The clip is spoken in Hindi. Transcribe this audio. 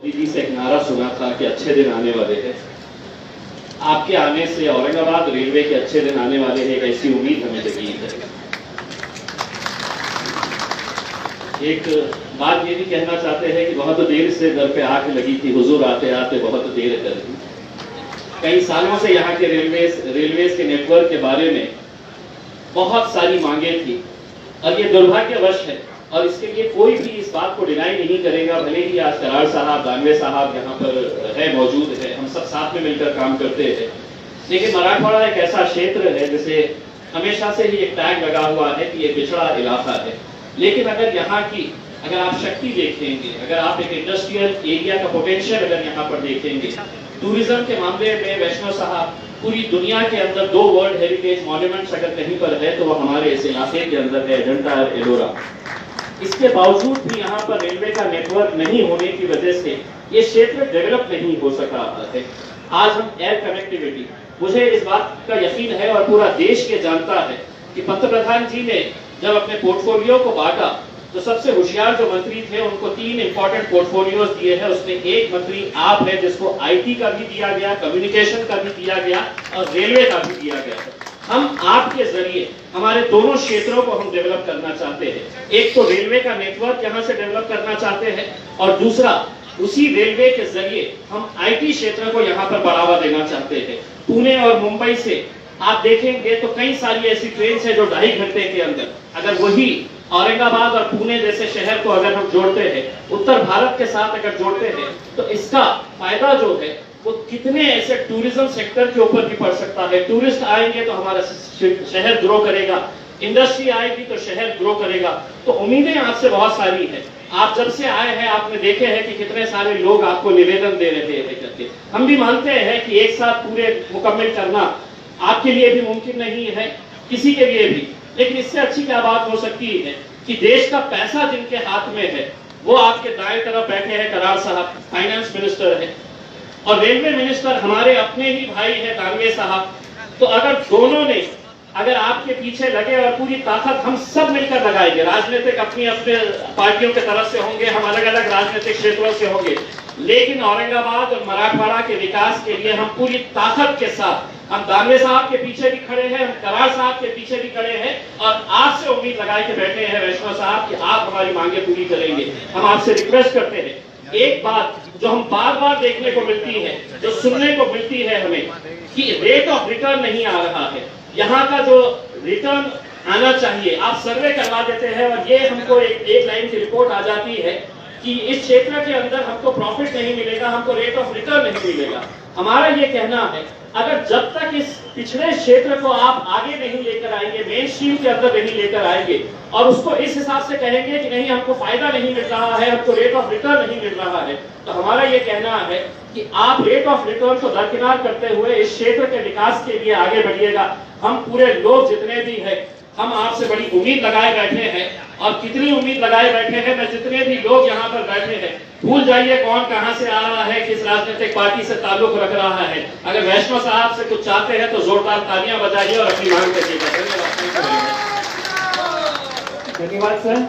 जी से एक नारा सुना था कि अच्छे दिन आने वाले हैं। आपके आने से औरंगाबाद रेलवे के अच्छे दिन आने वाले हैं, एक ऐसी उम्मीद हमें जगी है। एक बात ये भी कहना चाहते हैं कि बहुत देर से दर पे आंख लगी थी, हुजूर आते आते बहुत देर कर दी। कई सालों से यहाँ के रेलवेज के नेटवर्क के बारे में बहुत सारी मांगे थी और ये दुर्भाग्यवश है और इसके लिए कोई भी इस बात को डिनाई नहीं करेगा। भले ही आज करार साहब, दानवे साहब यहाँ पर है, मौजूद है, हम सब साथ में मिलकर काम करते हैं, लेकिन मराठवाड़ा एक ऐसा क्षेत्र है जिसे हमेशा से ही एक टैग लगा हुआ है कि ये पिछड़ा इलाका है। लेकिन अगर आप शक्ति देखेंगे, अगर आप एक इंडस्ट्रियल एरिया का पोटेंशियल अगर यहाँ पर देखेंगे, टूरिज्म के मामले में वैष्णव साहब पूरी दुनिया के अंदर 2 वर्ल्ड हेरिटेज मॉन्यूमेंट्स अगर कहीं पर है तो वो हमारे इस इलाके के अंदर है, अजंता और एलोरा। इसके बावजूद भी यहाँ पर रेलवे का नेटवर्क नहीं होने की वजह से ये क्षेत्र डेवलप नहीं हो सका है। आज हम एयर कनेक्टिविटी, मुझे इस बात का यकीन है और पूरा देश के जानता है कि पंतप्रधान जी ने जब अपने पोर्टफोलियो को बांटा तो सबसे होशियार जो मंत्री थे उनको 3 इंपॉर्टेंट पोर्टफोलियोज दिए हैं। उसमें एक मंत्री आप है जिसको आईटी का भी दिया गया, कम्युनिकेशन का भी दिया गया और रेलवे का भी दिया गया है। हम आपके जरिए हमारे दोनों क्षेत्रों को हम डेवलप करना चाहते हैं। एक तो रेलवे का नेटवर्क यहाँ से डेवलप करना चाहते हैं और दूसरा उसी रेलवे के जरिए हम आईटी क्षेत्र को यहाँ पर बढ़ावा देना चाहते हैं। पुणे और मुंबई से आप देखेंगे तो कई सारी ऐसी ट्रेन है जो 2.5 घंटे के अंदर, अगर वही औरंगाबाद और पुणे जैसे शहर को अगर हम जोड़ते हैं, उत्तर भारत के साथ अगर जोड़ते हैं, तो इसका फायदा जो है वो कितने ऐसे टूरिज्म सेक्टर के ऊपर भी पड़ सकता है। टूरिस्ट आएंगे तो हमारा शहर ग्रो करेगा, इंडस्ट्री आएगी तो शहर ग्रो करेगा। तो उम्मीदें आपसे बहुत सारी है। आप जब से आए हैं आपने देखे हैं कि कितने सारे लोग आपको निवेदन दे रहे हैं करके। हम भी मानते हैं कि एक साथ पूरे मुकम्मल करना आपके लिए भी मुमकिन नहीं है, किसी के लिए भी, लेकिन इससे अच्छी क्या बात हो सकती है कि देश का पैसा जिनके हाथ में है वो आपके दाएं तरफ बैठे हैं, करार साहब फाइनेंस मिनिस्टर है और रेलवे मिनिस्टर हमारे अपने ही भाई है दानवे साहब। तो अगर दोनों ने अगर आपके पीछे लगे और पूरी ताकत हम सब मिलकर लगाएंगे, राजनीतिक अपनी अपने पार्टियों के तरफ से होंगे, हम अलग अलग राजनीतिक क्षेत्रों से होंगे, लेकिन औरंगाबाद और मराठवाड़ा के विकास के लिए हम पूरी ताकत के साथ, हम दानवे साहब के पीछे भी खड़े हैं, हम करार साहब के पीछे भी खड़े हैं और आपसे उम्मीद लगाए के बैठे हैं वैष्णव साहब कि आप हमारी मांगे पूरी करेंगे। हम आपसे रिक्वेस्ट करते हैं, एक बात जो हम बार बार देखने को मिलती है, जो सुनने को मिलती है हमें, कि रेट ऑफ रिटर्न नहीं आ रहा है। यहाँ का जो रिटर्न आना चाहिए आप सर्वे करवा देते हैं और ये हमको एक लाइन की रिपोर्ट आ जाती है कि इस क्षेत्र के अंदर हमको प्रॉफिट नहीं मिलेगा, हमको रेट ऑफ रिटर्न नहीं मिलेगा। हमारा ये कहना है अगर जब तक इस पिछड़े क्षेत्र को आप आगे नहीं लेकर आएंगे, मेन स्ट्रीम के अंदर नहीं लेकर आएंगे और उसको इस हिसाब से कहेंगे कि नहीं हमको फायदा नहीं मिल रहा है, हमको रेट ऑफ रिटर्न नहीं मिल रहा है, तो हमारा ये कहना है कि आप रेट ऑफ रिटर्न को दरकिनार करते हुए इस क्षेत्र के विकास के लिए आगे बढ़िएगा। हम पूरे लोग जितने भी हैं हम आपसे बड़ी उम्मीद लगाए बैठे हैं और कितनी उम्मीद लगाए बैठे हैं, मैं जितने भी लोग यहाँ पर बैठे हैं भूल जाइए कौन कहाँ से आ रहा है, किस राजनीतिक पार्टी से ताल्लुक रख रहा है। अगर वैष्णव साहब से कुछ चाहते हैं तो जोरदार तालियां बजाइए और अपनी मांग करिएगा। धन्यवाद सर।